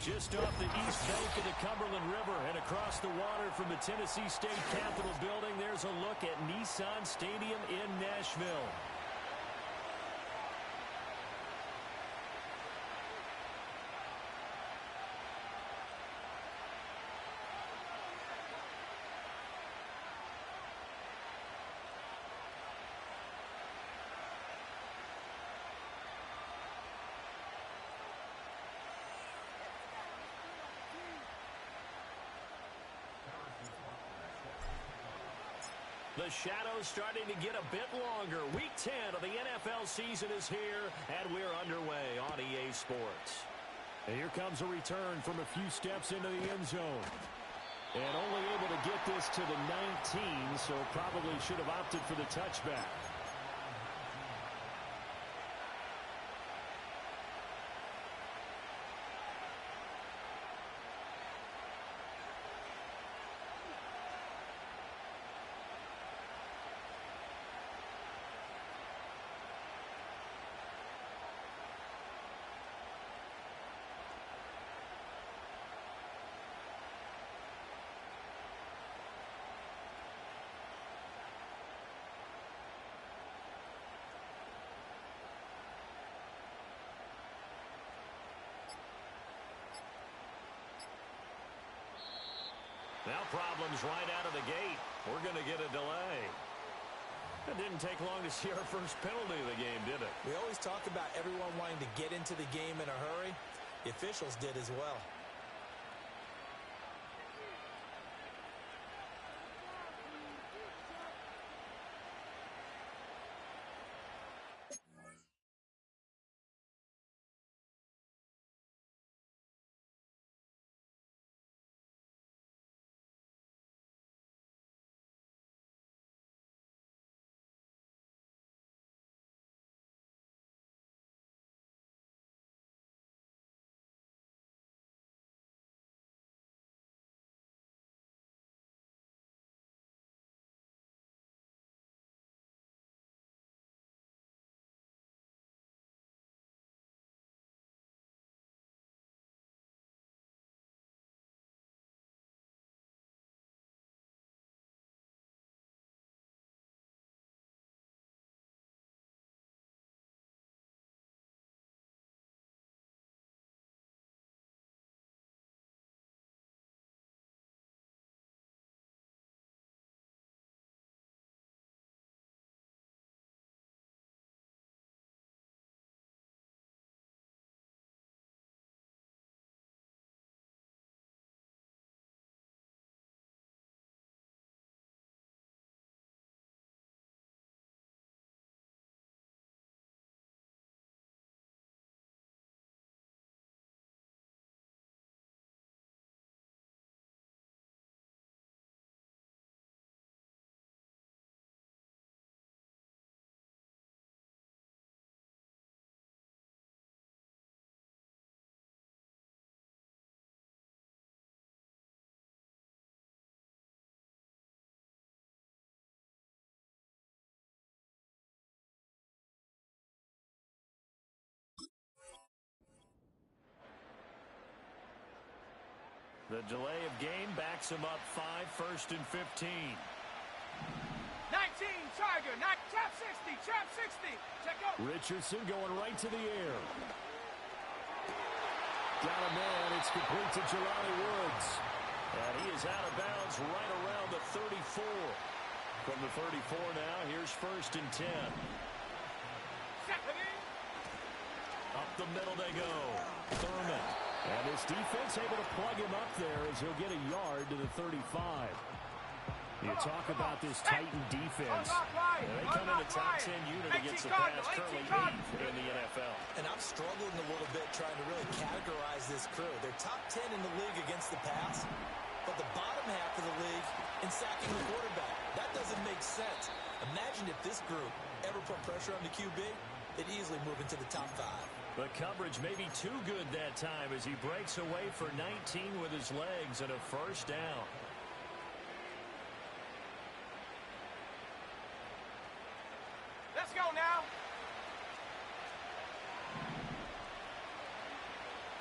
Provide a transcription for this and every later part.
Just off the east bank of the Cumberland River and across the water from the Tennessee State Capitol building, there's a look at Nissan Stadium in Nashville. The shadow's starting to get a bit longer. Week 10 of the NFL season is here, and we're underway on EA Sports. And here comes a return from a few steps into the end zone. And only able to get this to the 19, so probably should have opted for the touchback. Now problems right out of the gate. We're going to get a delay. It didn't take long to see our first penalty of the game, did it? We always talk about everyone wanting to get into the game in a hurry. The officials did as well. The delay of game backs him up 5, 1st and 15. 19, Tiger, not trap 60, trap 60. Check out. Richardson going right to the air. Got a man, it's complete to Jelani Woods. And he is out of bounds right around the 34. From the 34 now, here's 1st and 10. Up the middle they go. Thurman. And his defense able to plug him up there as he'll get a yard to the 35. You talk about this Titan defense. They come in the top 10 unit against the pass, currently 8th in the NFL. And I'm struggling a little bit trying to really categorize this crew. They're top 10 in the league against the pass, but the bottom half of the league in sacking the quarterback. That doesn't make sense. Imagine if this group ever put pressure on the QB, they'd easily move into the top 5. The coverage may be too good that time as he breaks away for 19 with his legs and a 1st down. Let's go now.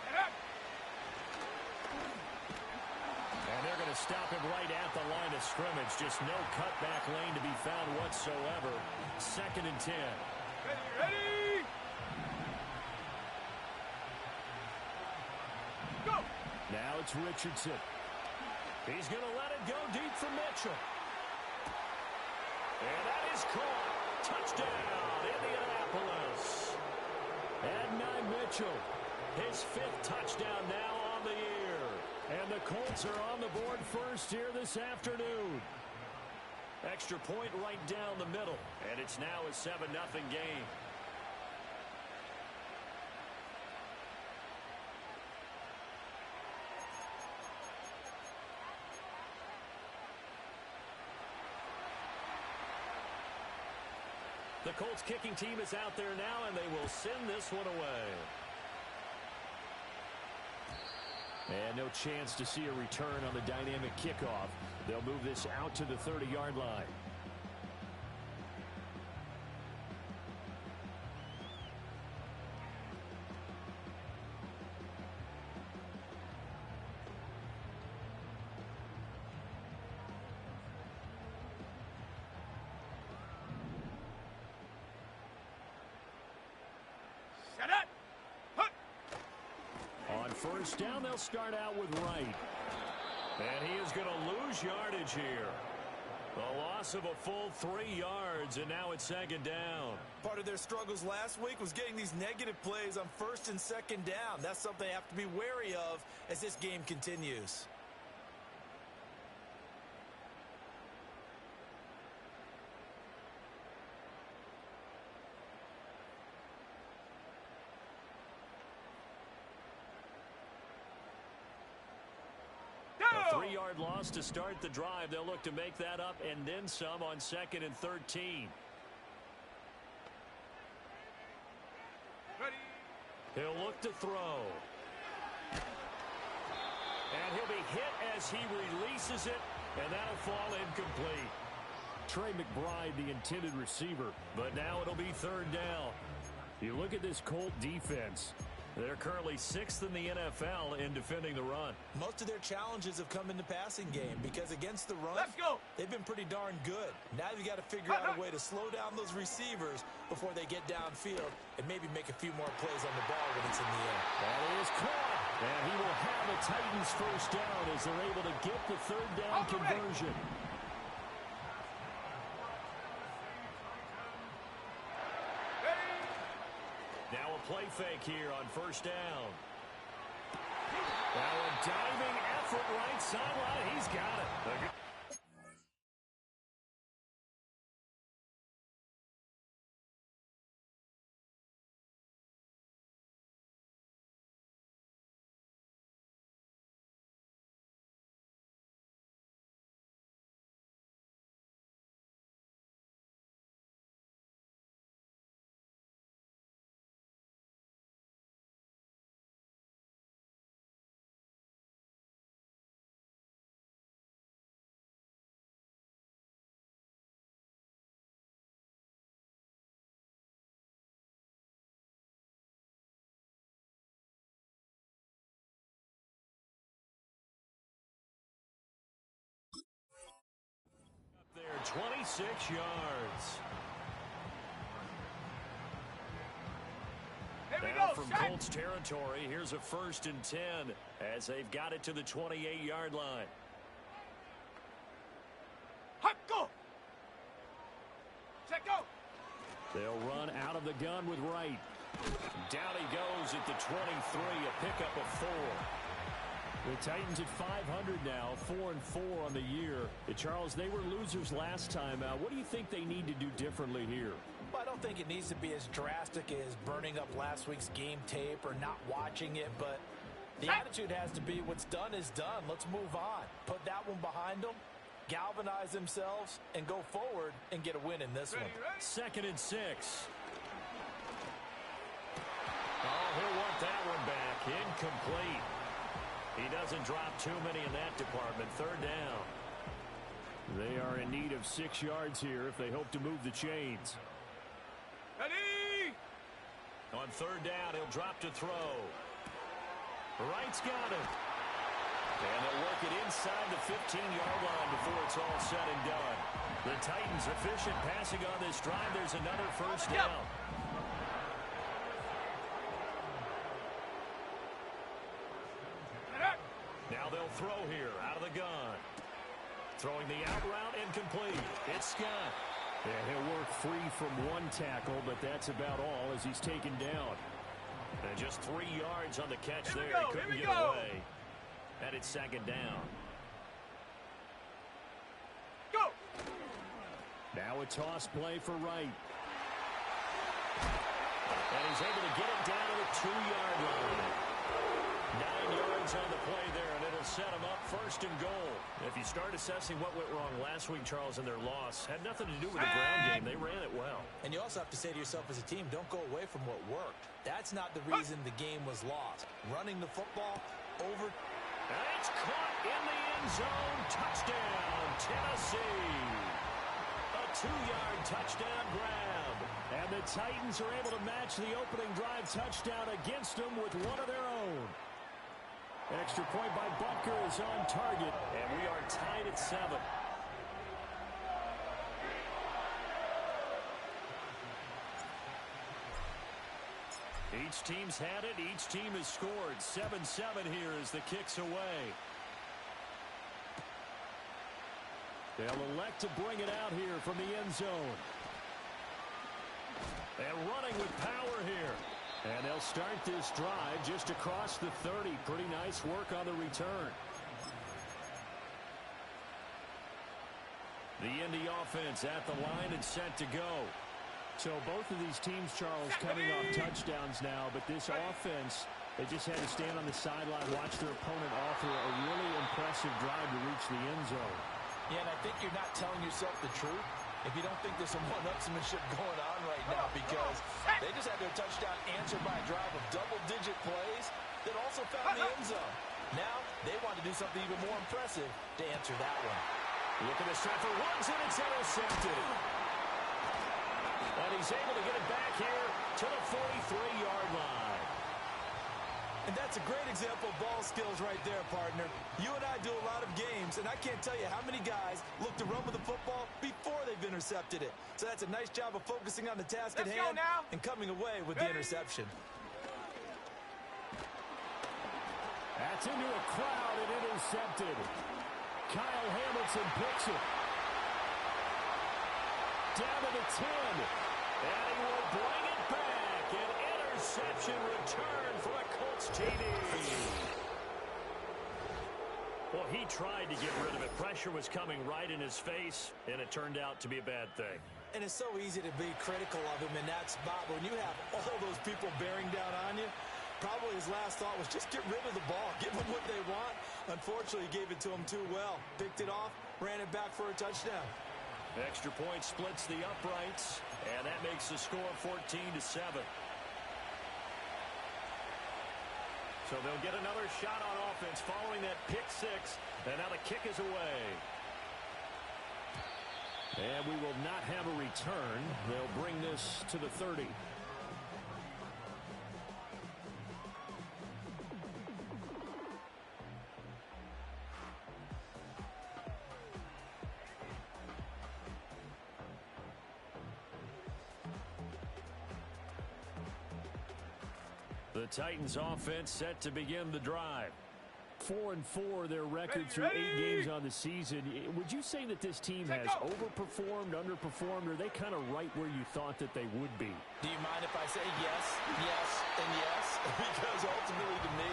Get up. stop him right at the line of scrimmage. Just no cutback lane to be found whatsoever. 2nd and 10. Ready! Go! Now it's Richardson. He's going to let it go deep for Mitchell. And that is caught. Touchdown, Indianapolis. Adonai Mitchell, his 5th touchdown now on the year. And the Colts are on the board first here this afternoon. Extra point right down the middle. And it's now a 7-0 game. The Colts kicking team is out there now, and they will send this one away. And no chance to see a return on the dynamic kickoff. They'll move this out to the 30-yard line. Set up! Hut! On first down, they'll start out with Wright. And he is going to lose yardage here. A loss of a full 3 yards, and now it's 2nd down. Part of their struggles last week was getting these negative plays on 1st and 2nd down. That's something they have to be wary of as this game continues. A 3-yard loss to start the drive. They'll look to make that up and then some on 2nd and 13. Ready! He'll look to throw. And he'll be hit as he releases it, and that'll fall incomplete. Trey McBride, the intended receiver, but now it'll be 3rd down. You look at this Colt defense. They're currently 6th in the NFL in defending the run. Most of their challenges have come in the passing game because against the run, Let's go! they've been pretty darn good. Now they've got to figure out a way to slow down those receivers before they get downfield and maybe make a few more plays on the ball when it's in the air. That is caught. And he will have the Titans first down as they're able to get the 3rd down conversion. Now a play fake here on first down. Now a diving effort right sideline. He's got it. There, 26 yards. Here we Now go, from set! Colts territory, here's a 1st and 10 as they've got it to the 28-yard line. Hut, go! Set, go! They'll run out of the gun with Wright. Down he goes at the 23, a pickup of 4. The Titans at 500 now, 4-4 on the year. Charles, they were losers last time out. What do you think they need to do differently here? Well, I don't think it needs to be as drastic as burning up last week's game tape or not watching it, but the attitude has to be what's done is done. Let's move on. Put that one behind them, galvanize themselves, and go forward and get a win in this one. 2nd and 6. Oh, he'll want that one back. Incomplete. He doesn't drop too many in that department. 3rd down. They are in need of 6 yards here if they hope to move the chains. Ready! On 3rd down, he'll drop to throw. Wright's got it. And they'll work it inside the 15-yard line before it's all said and done. The Titans efficient passing on this drive. There's another first down. Now they'll throw here out of the gun. Throwing the out route incomplete. It's Scott. Yeah, he'll work free from one tackle, but that's about all as he's taken down. And just 3 yards on the catch there. He couldn't get away. And it's second down. Go! Now a toss play for Wright. And he's able to get it down to the 2-yard line. 9 yards on the play there, and it'll set him up first and goal. If you start assessing what went wrong last week, Charles, in their loss, had nothing to do with the ground game. They ran it well. And you also have to say to yourself as a team, don't go away from what worked. That's not the reason the game was lost. Running the football over. And it's caught in the end zone. Touchdown, Tennessee. A 2-yard touchdown grab. And the Titans are able to match the opening drive touchdown against them with one of their own. Extra point by Butker is on target. And we are tied at 7. Each team's had it. Each team has scored. 7-7 here as the kick's away. They'll elect to bring it out here from the end zone. And running with power here. And they'll start this drive just across the 30. Pretty nice work on the return. The Indy offense at the line and set to go. So both of these teams, Charles, coming off touchdowns now, but this offense, they just had to stand on the sideline, watch their opponent offer a really impressive drive to reach the end zone. Yeah, and I think you're not telling yourself the truth if you don't think there's some one-upsmanship going on right now, because they just had their touchdown answered by a drive of double-digit plays that also found the end zone. Now they want to do something even more impressive to answer that one. Look at this time for runs, and it's intercepted. And he's able to get it back here to the 43-yard line. And that's a great example of ball skills right there, partner. You and I do a lot of games, and I can't tell you how many guys look to run with the football before they've intercepted it. So that's a nice job of focusing on the task at hand and coming away with the interception. That's into a crowd and intercepted. Kyle Hamilton picks it. Down to the 10. And he will bring it back. An interception return for a Colts TD. Well, he tried to get rid of it. Pressure was coming right in his face, and it turned out to be a bad thing. And it's so easy to be critical of him in that spot. But when you have all those people bearing down on you, probably his last thought was just get rid of the ball. Give them what they want. Unfortunately, he gave it to them too well. Picked it off, ran it back for a touchdown. Extra point splits the uprights, and that makes the score 14-7. So they'll get another shot on offense following that pick six, and now the kick is away. And we will not have a return. They'll bring this to the 30. The Titans offense set to begin the drive. 4-4 their record through 8 games on the season. Would you say that this team has overperformed, underperformed, or are they kind of right where you thought that they would be? Do you mind if I say yes, yes, and yes? Because ultimately to me,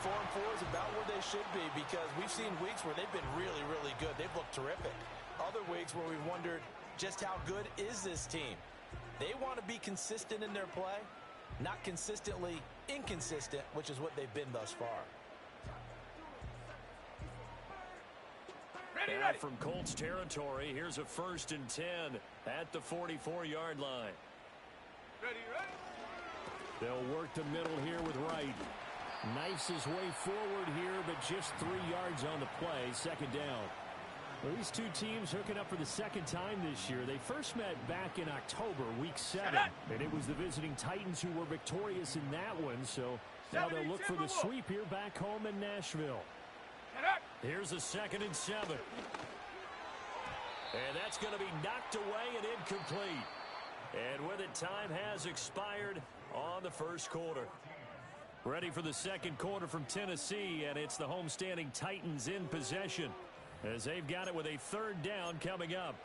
4-4 is about where they should be, because we've seen weeks where they've been really, really good. They've looked terrific. Other weeks where we've wondered just how good is this team. They want to be consistent in their play, not consistently inconsistent, which is what they've been thus far. Ready. From Colts territory, here's a 1st and 10 at the 44-yard line. Ready. They'll work the middle here with Wright. Knifes his way forward here, but just 3 yards on the play. 2nd down. Well, these two teams hooking up for the 2nd time this year. They first met back in October, week 7. And it was the visiting Titans who were victorious in that one. So now they'll look for the sweep here back home in Nashville. Here's a 2nd and 7. And that's going to be knocked away and incomplete. And with it, time has expired on the first quarter. Ready for the second quarter from Tennessee, and it's the homestanding Titans in possession as they've got it with a 3rd down coming up.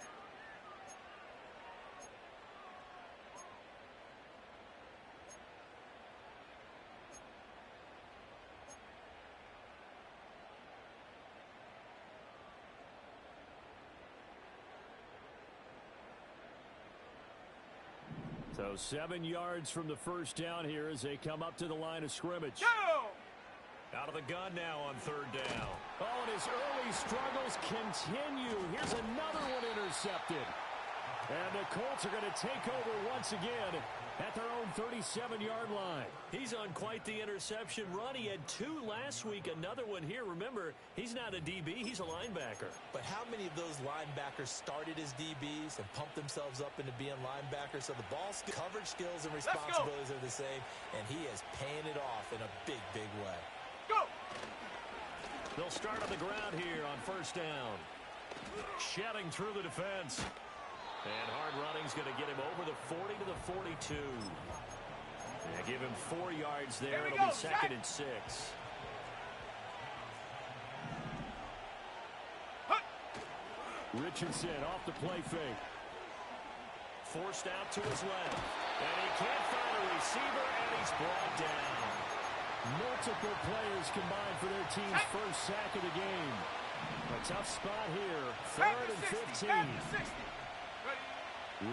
So 7 yards from the first down here as they come up to the line of scrimmage. Go! Out of the gun now on 3rd down. Oh, and his early struggles continue. Here's another one intercepted. And the Colts are going to take over once again at their own 37-yard line. He's on quite the interception run. He had 2 last week, another one here. Remember, he's not a DB, he's a linebacker. But how many of those linebackers started as DBs and pumped themselves up into being linebackers? So the ball coverage skills and responsibilities are the same, and he is paying it off in a big, big way. Go! They'll start on the ground here on 1st down. Shedding through the defense. And hard running's going to get him over the 40 to the 42. And give him 4 yards there. It'll be 2nd and 6. Richardson off the play fake. Forced out to his left. And he can't find a receiver, and he's brought down. Multiple players combined for their team's first sack of the game. A tough spot here. 3rd and 15.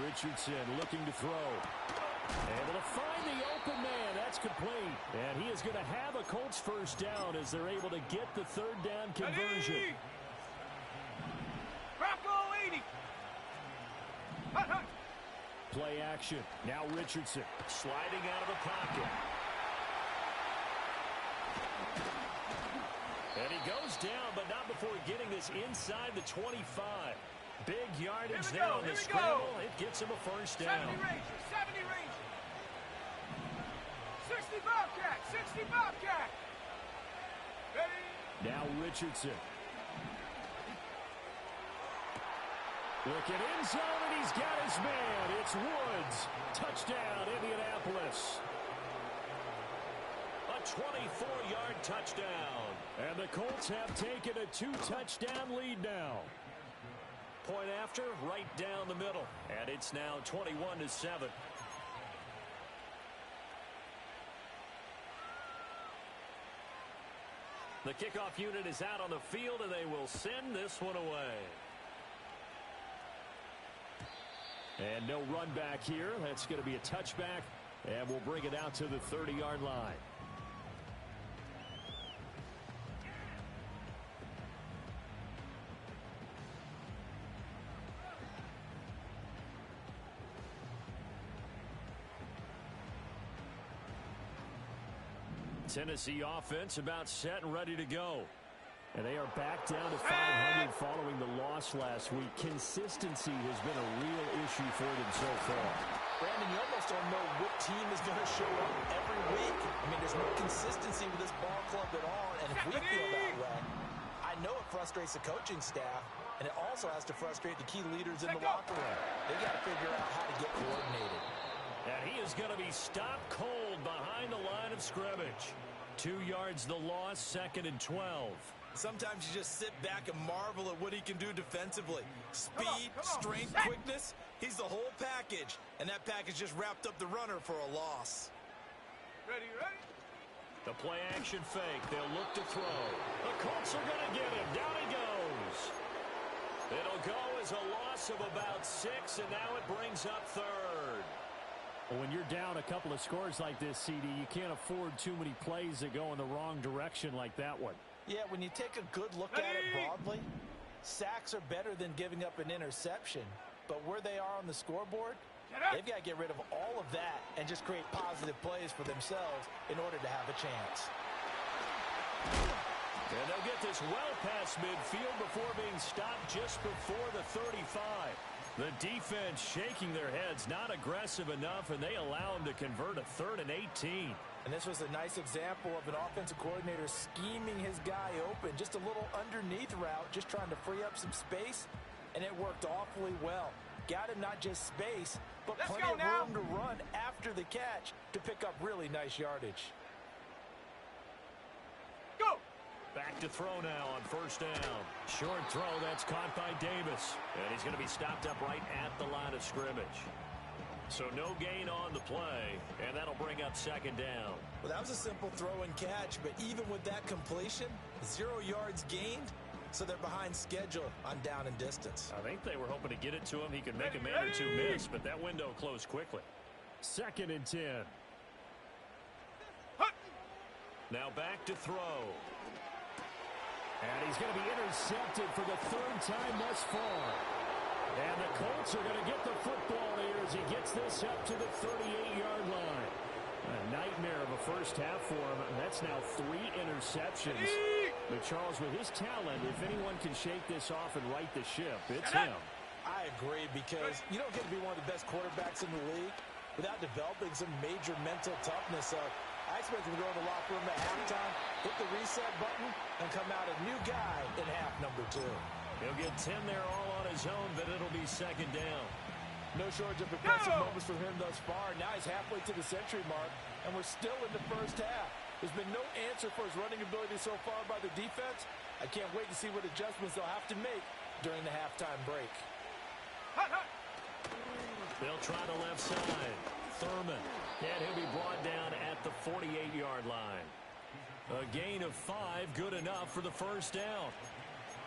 Richardson looking to throw. Able to find the open man. That's complete. And he is going to have a Colts first down as they're able to get the 3rd down conversion. Bronco 80. Hunt, hunt. Play action. Now Richardson sliding out of the pocket. And he goes down, but not before getting this inside the 25. Big yardage there on the scramble. It gets him a first down. 70 Ranger, 70 Ranger. 60 Bobcat, 60 Bobcat. Ready? Now Richardson. Looking in zone, and he's got his man. It's Woods. Touchdown, Indianapolis. A 24-yard touchdown. And the Colts have taken a 2-touchdown lead now. Point after, right down the middle. And it's now 21-7. The kickoff unit is out on the field, and they will send this one away. And no run back here. That's going to be a touchback, and we'll bring it out to the 30-yard line. Tennessee offense about set and ready to go. And they are back down to 500 following the loss last week. Consistency has been a real issue for them so far. Brandon, you almost don't know what team is going to show up every week. I mean, there's no consistency with this ball club at all, and if we feel that way, I know it frustrates the coaching staff, and it also has to frustrate the key leaders in the locker room. They got to figure out how to get coordinated. And he is going to be stopped cold behind the line of scrimmage. 2 yards the loss, 2nd and 12. Sometimes you just sit back and marvel at what he can do defensively. Speed, strength, quickness, he's the whole package. And that package just wrapped up the runner for a loss. Ready, ready? The play action fake. They'll look to throw. The Colts are going to get him. Down he goes. It'll go as a loss of about 6, and now it brings up 3rd. When you're down a couple of scores like this, CD, you can't afford too many plays that go in the wrong direction like that one. Yeah, when you take a good look at it broadly, sacks are better than giving up an interception. But where they are on the scoreboard, they've got to get rid of all of that and just create positive plays for themselves in order to have a chance. And they'll get this well past midfield before being stopped just before the 35. The defense shaking their heads, not aggressive enough, and they allow them to convert a 3rd and 18. And this was a nice example of an offensive coordinator scheming his guy open. Just a little underneath route, just trying to free up some space, and it worked awfully well. Got him not just space, but plenty of room to run after the catch to pick up really nice yardage. Go! Back to throw now on first down. Short throw, that's caught by Davis. And he's going to be stopped up right at the line of scrimmage. So no gain on the play, and that'll bring up second down. Well, that was a simple throw and catch, but even with that completion, 0 yards gained, so they're behind schedule on down and distance. I think they were hoping to get it to him. He could make a man or two miss, but that window closed quickly. 2nd and 10. Now back to throw. And he's going to be intercepted for the 3rd time thus far. And the Colts are going to get the football here as he gets this up to the 38-yard line. A nightmare of a first half for him. And that's now 3 interceptions. But Charles, with his talent, if anyone can shake this off and right the ship, it's him. I agree, because you don't get to be one of the best quarterbacks in the league without developing some major mental toughness. So I expect him to go in the locker room at halftime, hit the reset button, and come out a new guy in half number 2. He'll get 10 there all on his own, but it'll be second down. No shortage of impressive moments from him thus far. Now he's halfway to the century mark, and we're still in the first half. There's been no answer for his running ability so far by the defense. I can't wait to see what adjustments they'll have to make during the halftime break. They'll try the left side. Thurman. And he'll be brought down at the 48-yard line. A gain of 5, good enough for the first down.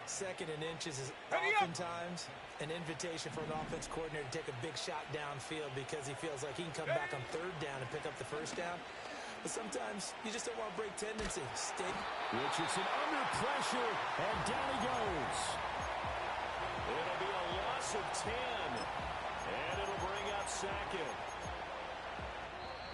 2nd and inches is oftentimes an invitation for an offense coordinator to take a big shot downfield because he feels like he can come back on 3rd down and pick up the first down. But sometimes you just don't want to break tendency. Stick. Richardson under pressure, and down he goes. It'll be a loss of 10, and it'll bring up second.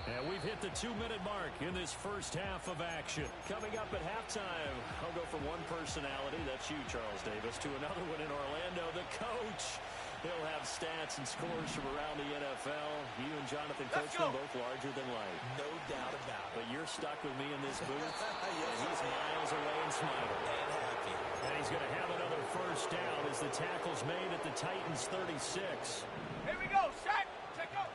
And we've hit the 2-minute mark in this first half of action. Coming up at halftime, I'll go from one personality, that's you, Charles Davis, to another one in Orlando, the coach. He'll have stats and scores from around the NFL. You and Jonathan Coachman both larger than life. No doubt about it. But you're stuck with me in this booth, Yes, and he's miles away and smiling. And happy. And he's going to have another first down as the tackle's made at the Titans' 36. Here we go, set, check out.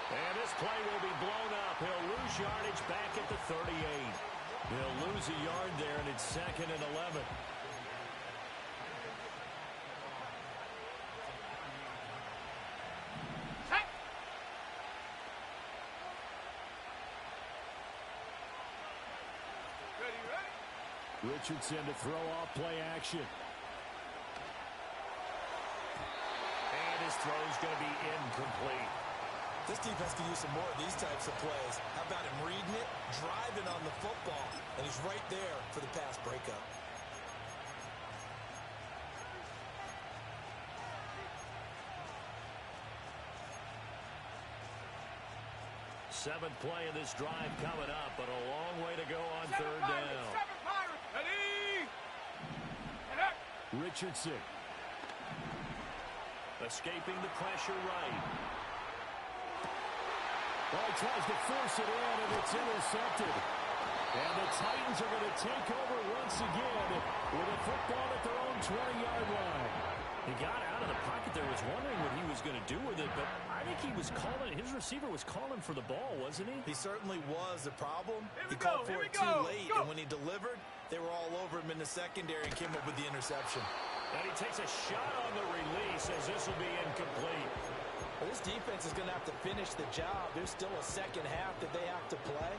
And this play will be blown up. He'll lose yardage back at the 38. He'll lose a yard there, and it's 2nd and 11. Set. Ready? Richardson to throw off play action. And his throw's going to be incomplete. This defense can use some more of these types of plays. How about him reading it, driving on the football, and he's right there for the pass breakup. Seventh play of this drive coming up, but a long way to go on 3rd down. Seven Pirates, ready? And up. Richardson. Escaping the pressure right. Well, he tries to force it in, and it's intercepted. And the Titans are going to take over once again with a football at their own 20-yard line. He got out of the pocket there, was wondering what he was going to do with it, but I think he was calling, his receiver was calling for the ball, wasn't he? He certainly was. The problem, he Here we called go, for here it we too go, late, go. and when he delivered, they were all over him in the secondary and came up with the interception. And he takes a shot on the release as this will be incomplete. Well, this defense is going to have to finish the job. There's still a second half that they have to play.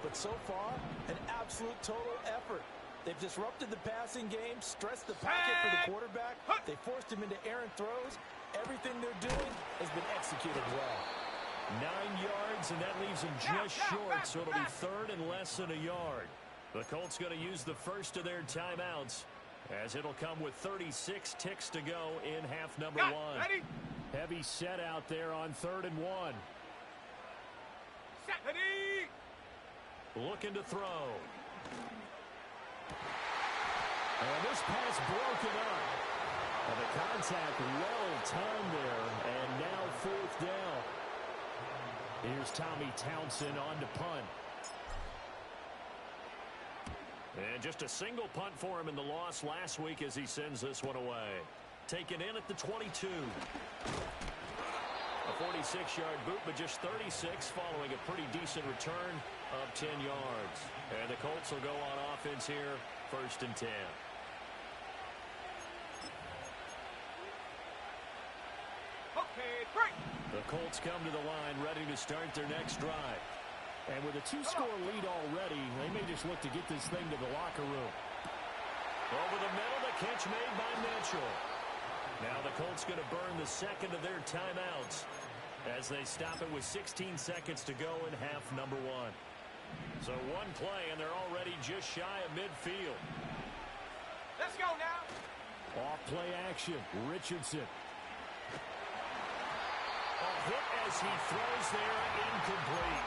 But so far, an absolute total effort. They've disrupted the passing game, stressed the pocket for the quarterback. They forced him into errant throws. Everything they're doing has been executed well. 9 yards, and that leaves him just short, so it'll be 3rd and less than a yard. The Colts going to use the first of their timeouts, as it'll come with 36 ticks to go in half number 1. Ready? Heavy set out there on 3rd and 1. Set, ready? Looking to throw. And this pass broken up. And the contact well timed there, and now 4th down. Here's Tommy Townsend on to punt. And just a single punt for him in the loss last week as he sends this one away. Taken in at the 22. A 46-yard boot, but just 36 following a pretty decent return of 10 yards. And the Colts will go on offense here, 1st and 10. Okay, break. The Colts come to the line ready to start their next drive. And with a 2-score lead already, they may just look to get this thing to the locker room. Over the middle, the catch made by Mitchell. Now the Colts going to burn the second of their timeouts as they stop it with 16 seconds to go in half number 1. So one play, and they're already just shy of midfield. Let's go now. Off play action, Richardson. A hit as he throws there, incomplete.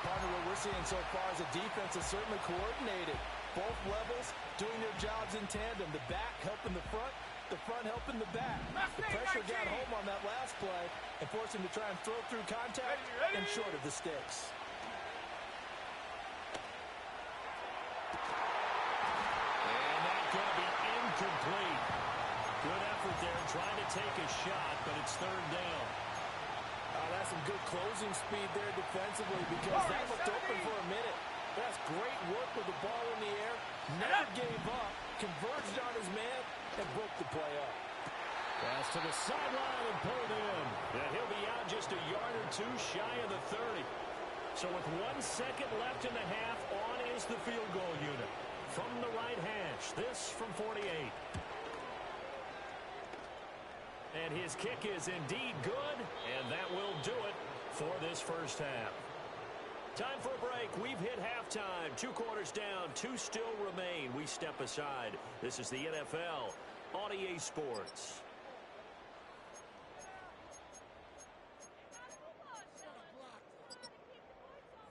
Part of what we're seeing so far is the defense is certainly coordinated. Both levels doing their jobs in tandem. The back helping the front helping the back. The pressure got home on that last play and forced him to try and throw through contact and short of the sticks. And that's going to be incomplete. Good effort there trying to take a shot, but it's 3rd down. That's some good closing speed there defensively because that looked open for a minute. That's great work with the ball in the air. Never gave up, converged on his man, and broke the play up. Pass to the sideline and pulled in. And he'll be out just a yard or two shy of the 30. So with 1 second left in the half, on is the field goal unit. From the right hash, this from 48. And his kick is indeed good, and that will do it for this first half. Time for a break. We've hit halftime. 2 quarters down, 2 still remain. We step aside. This is the NFL on EA Sports.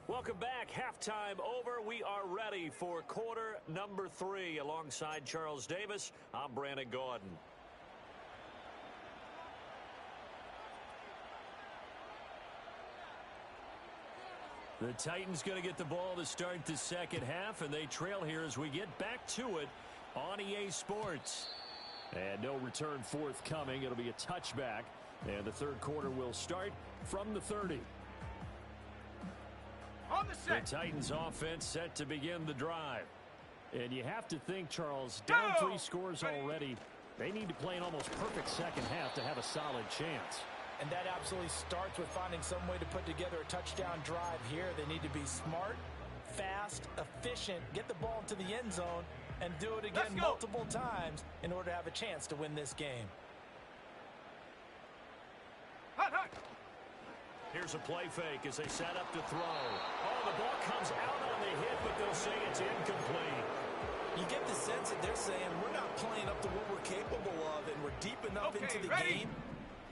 Welcome back. Halftime over. We are ready for quarter number 3. Alongside Charles Davis, I'm Brandon Gordon. The Titans going to get the ball to start the second half, and they trail here as we get back to it on EA Sports. And no return forthcoming. It'll be a touchback, and the 3rd quarter will start from the 30. On the set. The Titans offense set to begin the drive. And you have to think, Charles, down 3 scores already. They need to play an almost perfect second half to have a solid chance. And that absolutely starts with finding some way to put together a touchdown drive here. They need to be smart, fast, efficient, get the ball into the end zone, and do it again multiple times in order to have a chance to win this game. Hut, hut. Here's a play fake as they set up to throw. Oh, the ball comes out on the hit, but they'll say it's incomplete. You get the sense that they're saying we're not playing up to what we're capable of, and we're deep enough into the game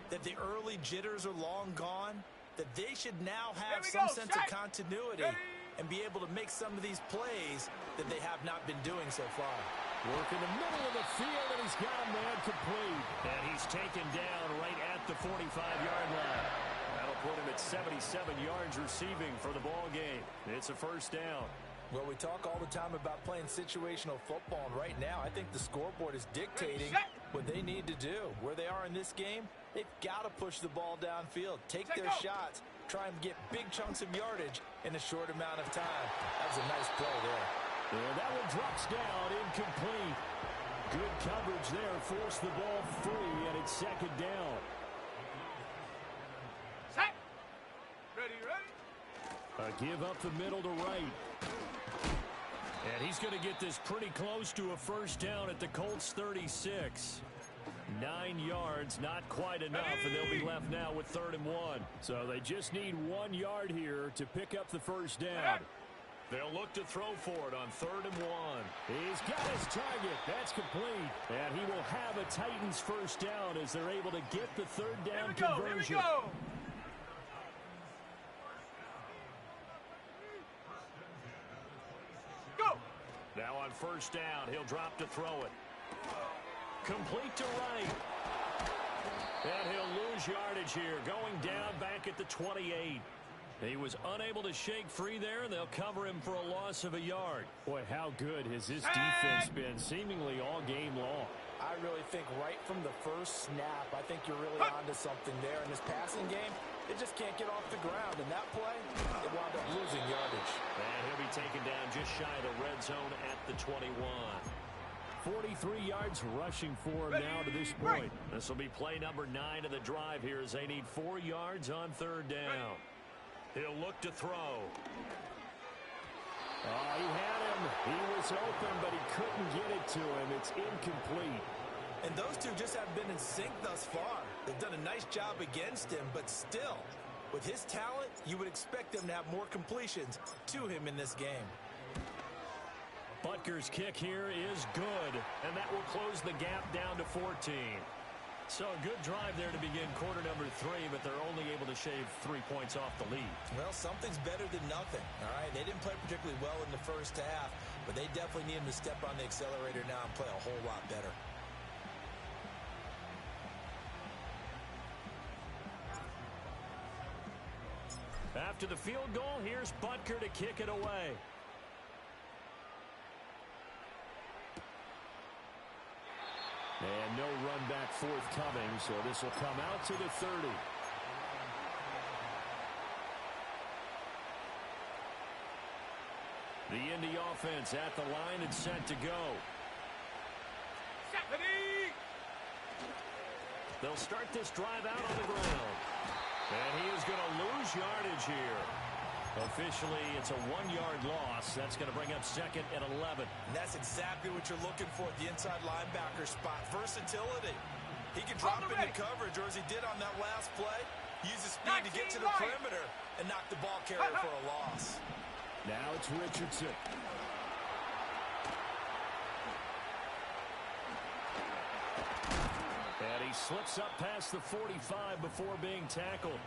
that the early jitters are long gone, that they should now have some sense of continuity and be able to make some of these plays that they have not been doing so far. Work in the middle of the field, and he's got a man complete. And he's taken down right at the 45-yard line. That'll put him at 77 yards receiving for the ball game. It's a 1st down. Well, we talk all the time about playing situational football, and right now I think the scoreboard is dictating what they need to do. Where they are in this game, they've got to push the ball downfield, take their shots, try and get big chunks of yardage in a short amount of time. That was a nice play there. And that one drops down, incomplete. Good coverage there, forced the ball free, and it's 2nd down. Set. Ready. A give up the middle to right. And he's going to get this pretty close to a 1st down at the Colts 36. 9 yards, not quite enough, and they'll be left now with 3rd and 1. So they just need 1 yard here to pick up the 1st down. They'll look to throw for it on 3rd and 1. He's got his target. That's complete. And he will have a Titans 1st down as they're able to get the 3rd down conversion. Here we go. Now on 1st down, he'll drop to throw it. Complete to right. And he'll lose yardage here, going down back at the 28. He was unable to shake free there, and they'll cover him for a loss of a yard. Boy, how good has this defense been seemingly all game long? I really think right from the first snap, I think you're really onto something there. In this passing game, it just can't get off the ground. And that play, it wound up losing yardage. And he'll be taken down just shy of the red zone at the 21. 43 yards rushing for him now to this point. This will be play number 9 of the drive here as they need 4 yards on third down. He'll look to throw. Oh, he had him. He was open, but he couldn't get it to him. It's incomplete. And those two just haven't been in sync thus far. They've done a nice job against him, but still, with his talent, you would expect them to have more completions to him in this game. Butker's kick here is good, and that will close the gap down to 14. So a good drive there to begin quarter number 3, but they're only able to shave 3 points off the lead. Well, something's better than nothing, all right? They didn't play particularly well in the first half, but they definitely need him to step on the accelerator now and play a whole lot better. After the field goal, here's Butker to kick it away. And no run back forthcoming, so this will come out to the 30. The Indy offense at the line and set to go. They'll start this drive out on the ground. And he is going to lose yardage here. Officially, it's a 1-yard loss. That's going to bring up second and 11. And that's exactly what you're looking for at the inside linebacker spot. Versatility. He can drop into coverage, or as he did on that last play, use his speed to get to the perimeter and knock the ball carrier for a loss. Now it's Richardson. And he slips up past the 45 before being tackled.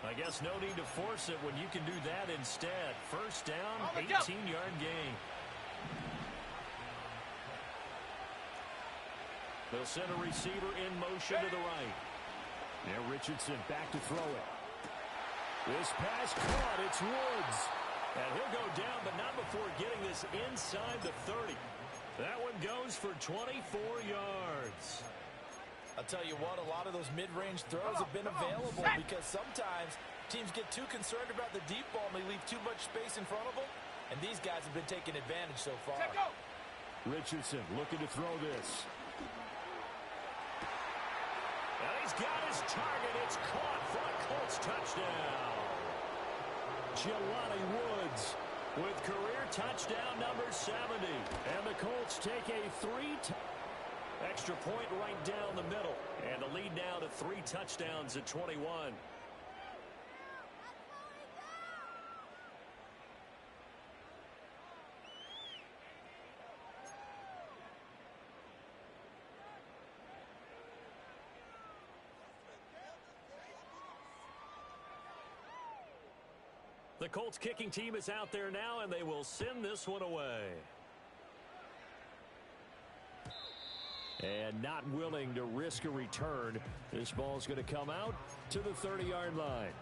I guess no need to force it when you can do that instead. First down, 18-yard gain. They'll send a receiver in motion to the right. Now Richardson back to throw it. This pass caught. It's Woods. And he'll go down, but not before getting this inside the 30. That one goes for 24 yards. I'll tell you what, a lot of those mid-range throws have been available because sometimes teams get too concerned about the deep ball and they leave too much space in front of them, and these guys have been taking advantage so far. Richardson looking to throw this. And he's got his target. It's caught for a Colts touchdown. Jelani Woods with career touchdown number 70. And the Colts take a extra point right down the middle. And the lead now to 3 touchdowns at 21. The Colts kicking team is out there now, and they will send this one away. And not willing to risk a return. This ball's going to come out to the 30-yard line.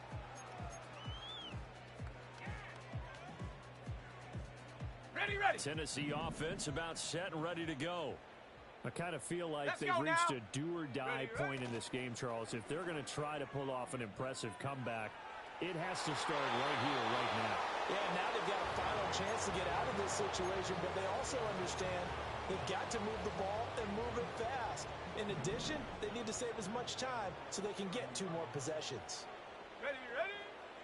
Ready. Tennessee offense about set and ready to go. I kind of feel like they've reached a do-or-die point in this game, Charles. If they're going to try to pull off an impressive comeback, it has to start right here, right now. Yeah, now they've got a final chance to get out of this situation, but they also understand they've got to move the ball and move it fast. In addition, they need to save as much time so they can get 2 more possessions. Ready.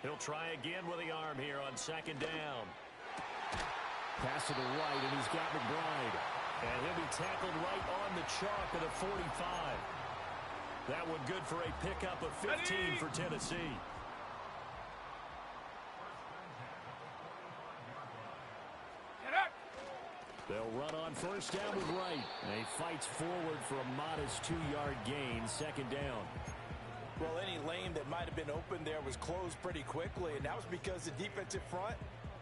He'll try again with the arm here on second down. Pass to the right, and he's got McBride. And he'll be tackled right on the chalk at a 45. That one good for a pickup of 15 for Tennessee. They'll run on first down with Wright. And he fights forward for a modest 2-yard gain, second down. Well, any lane that might have been open there was closed pretty quickly, and that was because the defensive front,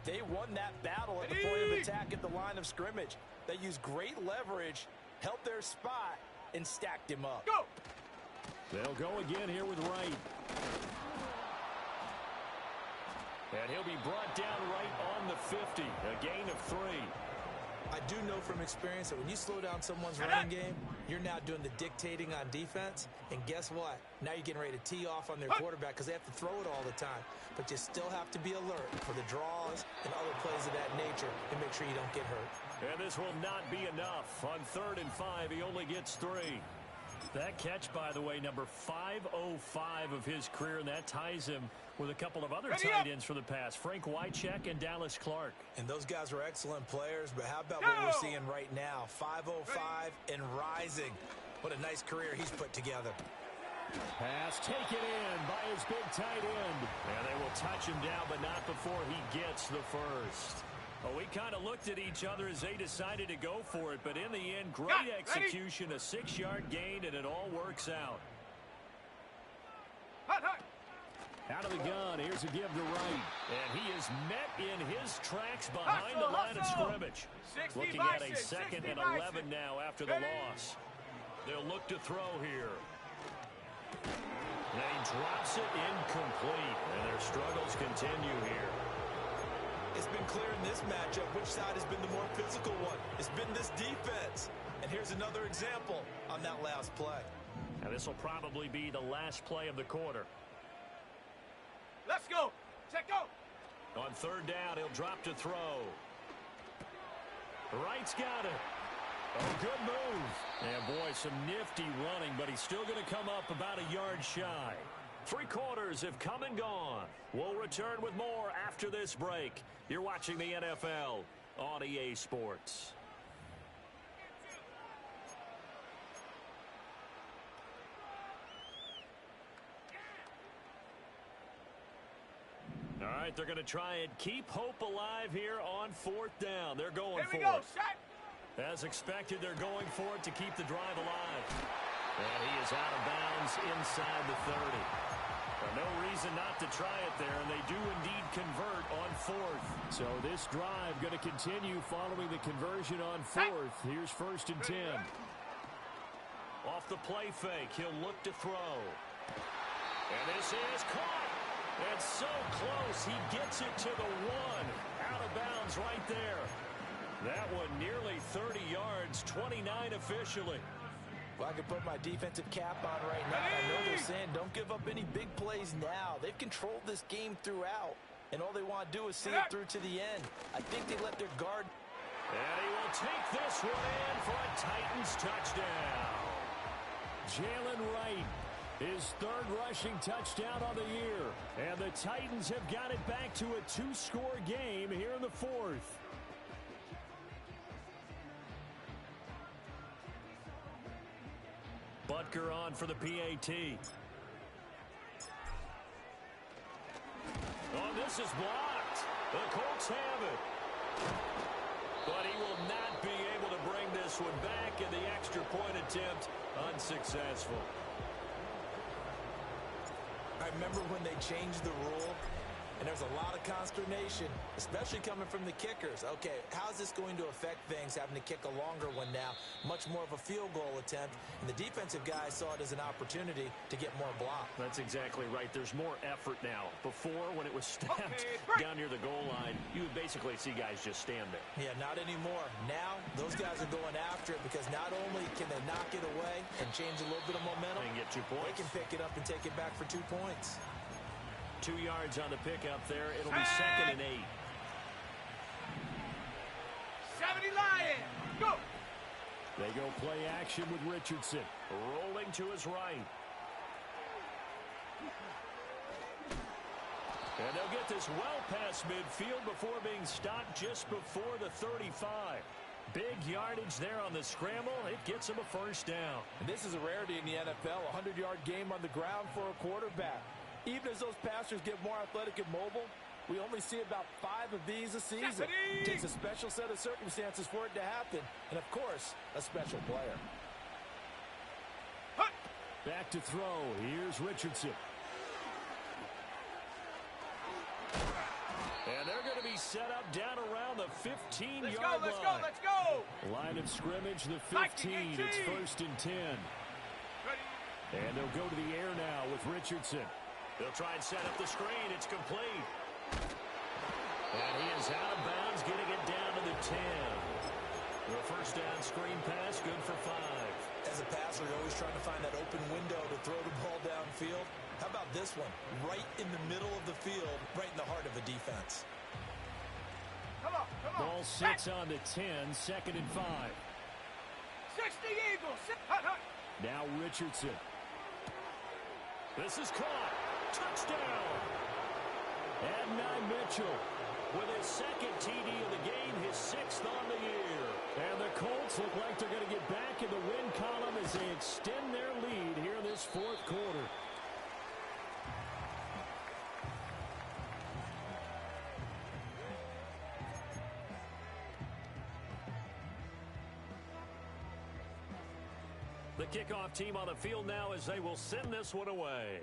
they won that battle at the point of attack at the line of scrimmage. They used great leverage, held their spot, and stacked him up. Go! They'll go again here with Wright. And he'll be brought down right on the 50. A gain of 3. I do know from experience that when you slow down someone's running game, you're now doing the dictating on defense. And guess what? Now you're getting ready to tee off on their quarterback because they have to throw it all the time. But you still have to be alert for the draws and other plays of that nature and make sure you don't get hurt. And this will not be enough. On 3rd and 5, he only gets 3. That catch, by the way, number 505 of his career, and that ties him with a couple of other tight ends for the pass, Frank Wycheck and Dallas Clark. And those guys were excellent players, but how about what we're seeing right now? 505 and rising. What a nice career he's put together. Pass taken in by his big tight end. And they will touch him down, but not before he gets the first. Well, we kind of looked at each other as they decided to go for it, but in the end, great execution, a 6-yard gain, and it all works out. Out of the gun, here's a give to Wright. And he is met in his tracks behind the line of scrimmage. Looking at a 2nd and 11 now after the loss. They'll look to throw here. And he drops it incomplete, and their struggles continue here. It's been clear in this matchup which side has been the more physical one. It's been this defense. And here's another example on that last play. And this will probably be the last play of the quarter. Let's go. Check out. On 3rd down, he'll drop to throw. Wright's got it. Oh, good move. And, boy, some nifty running, but he's still going to come up about a yard shy. 3 quarters have come and gone. We'll return with more after this break. You're watching the NFL on EA Sports. All right, they're going to try and keep hope alive here on 4th down. They're going for it. Here we go, shot. As expected, they're going for it to keep the drive alive. And he is out of bounds inside the 30. No reason not to try it there, and they do indeed convert on 4th. So this drive going to continue following the conversion on 4th. Here's 1st and 10. Off the play fake, he'll look to throw. And this is caught. And so close, he gets it to the 1. Out of bounds right there. That one nearly 30 yards, 29 officially. Well, I can put my defensive cap on right now. I know they're saying don't give up any big plays now. They've controlled this game throughout, and all they want to do is see it through to the end. I think they let their guard. And he will take this one in for a Titans touchdown. Jalen Wright, his 3rd rushing touchdown on the year. And the Titans have got it back to a 2-score game here in the 4th. Butker on for the PAT. Oh, this is blocked. The Colts have it. But he will not be able to bring this one back, and the extra point attempt unsuccessful. I remember when they changed the rule, and there's a lot of consternation, especially coming from the kickers. Okay, how's this going to affect things, having to kick a longer one now? Much more of a field goal attempt, and the defensive guys saw it as an opportunity to get more block. That's exactly right. There's more effort now. Before, when it was stamped down near the goal line, you would basically see guys just stand there. Yeah, not anymore. Now, those guys are going after it because not only can they knock it away and change a little bit of momentum, and get 2 points. they can pick it up and take it back for 2 points. 2 yards on the pickup there. It'll be 2nd and 8. 70 Lions. Go. They go play action with Richardson. Rolling to his right. And they'll get this well past midfield before being stopped just before the 35. Big yardage there on the scramble. It gets him a 1st down. And this is a rarity in the NFL, a 100-yard game on the ground for a quarterback. Even as those passers get more athletic and mobile, we only see about 5 of these a season. It takes a special set of circumstances for it to happen, and, of course, a special player. Back to throw. Here's Richardson. And they're going to be set up down around the 15-yard line. Let's go. Line of scrimmage, the 15. It's 1st and 10. And they'll go to the air now with Richardson. They'll try and set up the screen. It's complete. And he is out of bounds, getting it down to the 10. The first down screen pass, good for 5. As a passer, you're always trying to find that open window to throw the ball downfield. How about this one? Right in the middle of the field, right in the heart of a defense. Come on. Ball sits on the 10, 2nd and 5. 60 Eagles. Hut. Now Richardson. This is caught. Touchdown. Adonai Mitchell With his second TD of the game, his 6th on the year. And the Colts look like they're going to get back in the win column as they extend their lead here in this 4th quarter. The kickoff team on the field now as they will send this one away.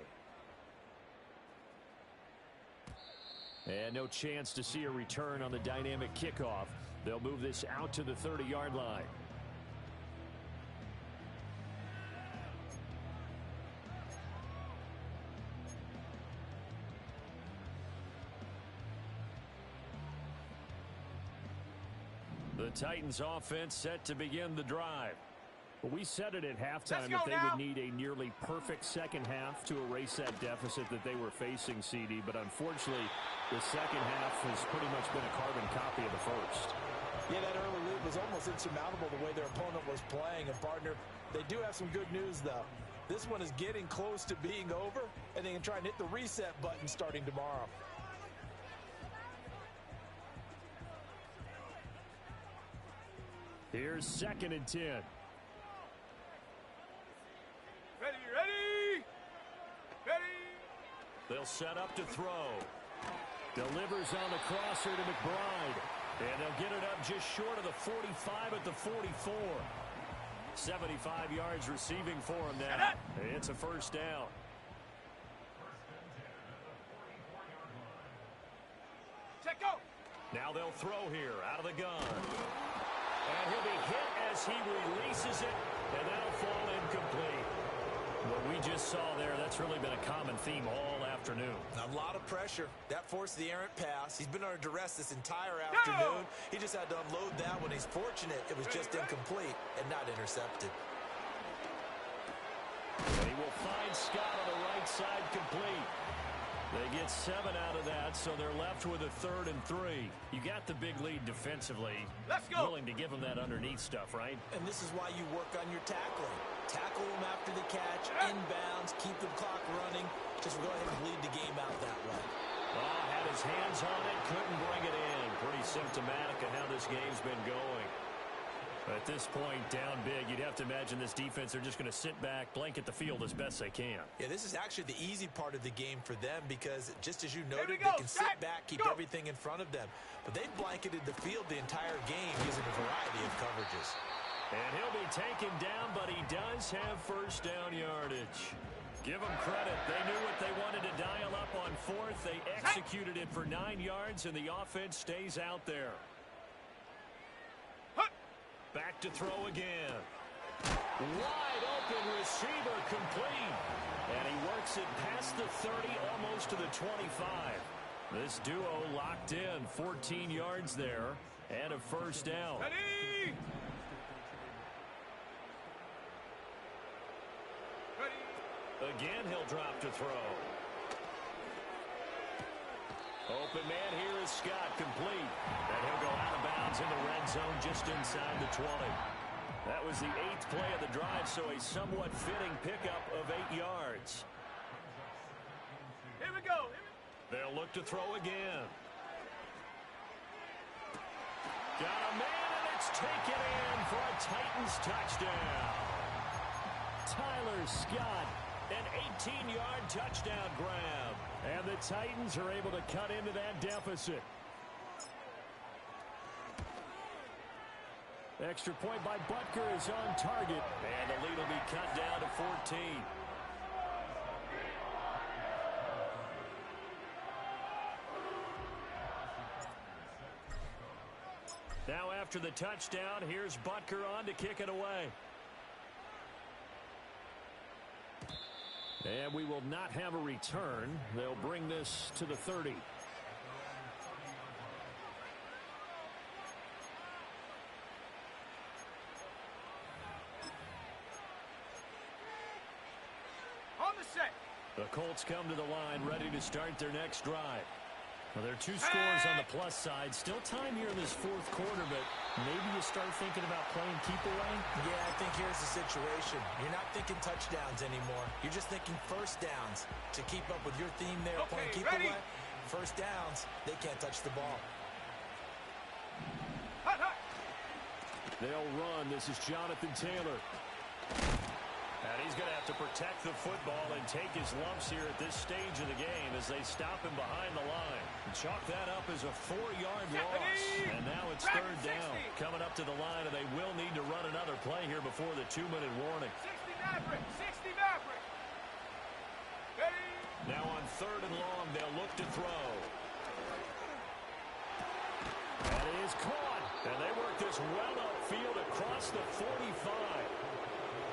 And no chance to see a return on the dynamic kickoff. They'll move this out to the 30-yard line. The Titans offense set to begin the drive. We said it at halftime that they would need a nearly perfect second half to erase that deficit that they were facing, CD. But unfortunately, the second half has pretty much been a carbon copy of the first. Yeah, that early lead was almost insurmountable the way their opponent was playing. And, partner, they do have some good news, though. This one is getting close to being over, and they can try and hit the reset button starting tomorrow. Here's 2nd and 10. Ready. They'll set up to throw. Delivers on the crosser to McBride. And they'll get it up just short of the 45 at the 44. 75 yards receiving for him now. It's a first down. Check go. Now they'll throw here out of the gun. And he'll be hit as he releases it, and that'll fall incomplete. What we just saw there, that's really been a common theme all afternoon. A lot of pressure. That forced the errant pass. He's been under duress this entire afternoon. He just had to unload that one. He's fortunate it was just incomplete and not intercepted. And he will find Scott on the right side complete. They get 7 out of that, so they're left with a 3rd and 3. You got the big lead defensively. Let's go. Willing to give them that underneath stuff, right? And this is why you work on your tackling. Tackle them after the catch, inbounds, keep the clock running. Just go ahead and bleed the game out that way. Oh, had his hands on it, couldn't bring it in. Pretty symptomatic of how this game's been going. At this point, down big, you'd have to imagine this defense, they're just going to sit back, blanket the field as best they can. Yeah, this is actually the easy part of the game for them because, just as you noted, go. they can sit back, keep everything in front of them. But they've blanketed the field the entire game using a variety of coverages. And he'll be taken down, but he does have first down yardage. Give them credit. They knew what they wanted to dial up on 4th. They executed it for 9 yards, and the offense stays out there. Back to throw again. Wide open receiver complete. And he works it past the 30, almost to the 25. This duo locked in, 14 yards there, and a first down. Ready. Again, he'll drop to throw. Open man here is Scott, complete. And he'll go out of bounds in the red zone just inside the 20. That was the 8th play of the drive, so a somewhat fitting pickup of 8 yards. Here we go. They'll look to throw again. Got a man, and it's taken in for a Titans touchdown. Tyler Scott. An 18-yard touchdown grab. And the Titans are able to cut into that deficit. Extra point by Butker is on target. And the lead will be cut down to 14. Now after the touchdown, here's Butker on to kick it away. And we will not have a return. They'll bring this to the 30. The Colts come to the line ready to start their next drive. Well, there are two scores on the plus side. Still time here in this fourth quarter, but maybe you start thinking about playing keep away? Yeah, I think here's the situation. You're not thinking touchdowns anymore. You're just thinking first downs. To keep up with your theme there, playing keep away, first downs, they can't touch the ball. They'll run. This is Jonathan Taylor. And he's going to have to protect the football and take his lumps here at this stage of the game as they stop him behind the line. And chalk that up as a 4-yard loss. And now it's third down. Coming up to the line, and they will need to run another play here before the 2-minute warning. 60 Maverick, 60 Maverick. Ready? Now on third and long, they'll look to throw. And it is caught. And they work this well upfield across the 45.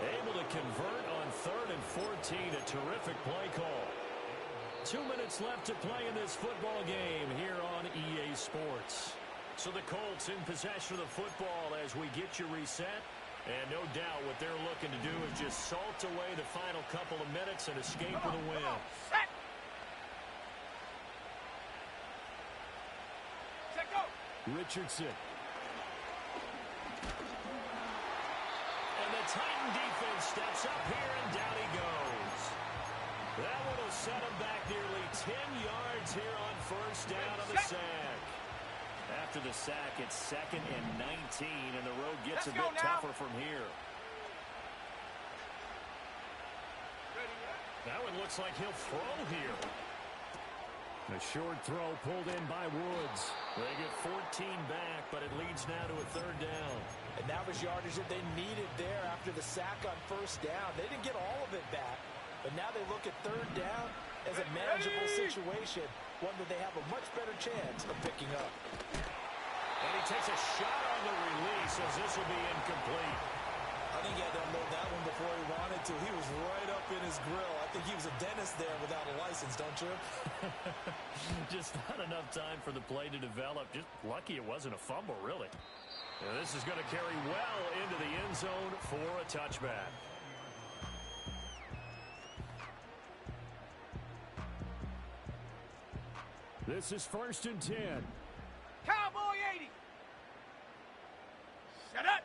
Able to convert on third and 14. A terrific play call. 2 minutes left to play in this football game here on EA Sports. So the Colts in possession of the football as we get you reset. And no doubt what they're looking to do is just salt away the final couple of minutes and escape with a win. Set. Set, go. Richardson. Titan defense steps up here, and down he goes. That one will set him back nearly 10 yards here on first down on the sack. After the sack, it's 2nd and 19, and the road gets a bit tougher from here. That one looks like he'll throw here. A short throw pulled in by Woods. They get 14 back, but it leads now to a third down. And that was yardage that they needed there after the sack on first down. They didn't get all of it back, but now they look at third down as a manageable situation, one that they have a much better chance of picking up. And he takes a shot on the release as this will be incomplete. I think he had to unload that one before he wanted to. He was right up in his grill. I think he was a dentist there without a license, don't you? Just not enough time for the play to develop. Just lucky it wasn't a fumble, really. And this is going to carry well into the end zone for a touchback. This is 1st and 10. Cowboy 80. Shut up.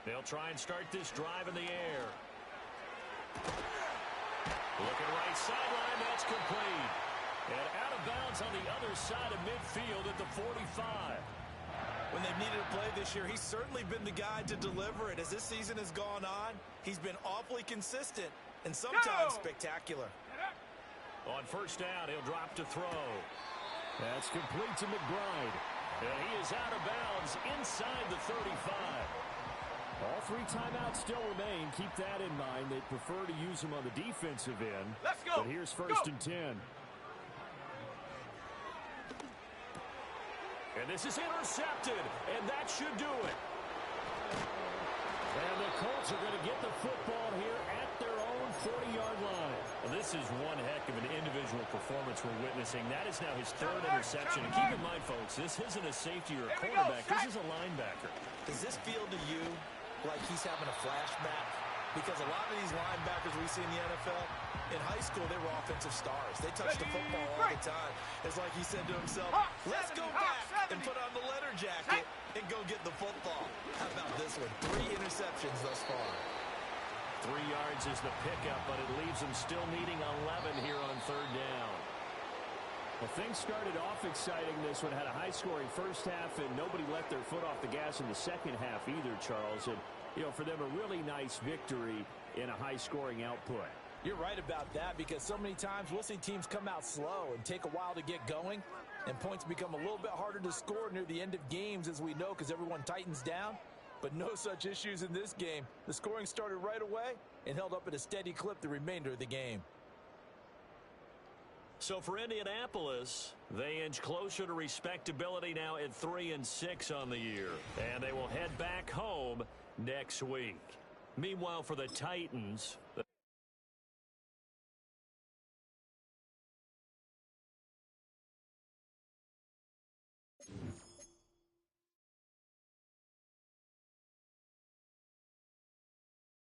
They'll try and start this drive in the air. Looking right sideline, that's complete. And out of bounds on the other side of midfield at the 45. When they've needed a play this year, he's certainly been the guy to deliver it. As this season has gone on, he's been awfully consistent and sometimes spectacular. On first down, he'll drop to throw. That's complete to McBride. And he is out of bounds inside the 35. All 3 timeouts still remain. Keep that in mind. They prefer to use them on the defensive end. Let's go. But here's 1st and 10. And this is intercepted, and that should do it. And the Colts are going to get the football here at their own 40-yard line. Well, this is one heck of an individual performance we're witnessing. That is now his 3rd interception. And keep in mind, folks, this isn't a safety or a quarterback. This is a linebacker. Does this feel to you like he's having a flashback? Because a lot of these linebackers we see in the NFL, in high school, they were offensive stars. They touched the football all the time. It's like he said to himself, let's go back and put on the letter jacket and go get the football. How about this one? 3 interceptions thus far. 3 yards is the pickup, but it leaves them still needing 11 here on third down. Well, things started off exciting. This one had a high-scoring first half, and nobody let their foot off the gas in the second half either, Charles. And, you know, for them, a really nice victory in a high-scoring output. You're right about that, because so many times we'll see teams come out slow and take a while to get going, and points become a little bit harder to score near the end of games, as we know, because everyone tightens down. But no such issues in this game. The scoring started right away and held up at a steady clip the remainder of the game. So for Indianapolis, they inch closer to respectability now at 3-6 on the year. And they will head back home next week. Meanwhile, for the Titans...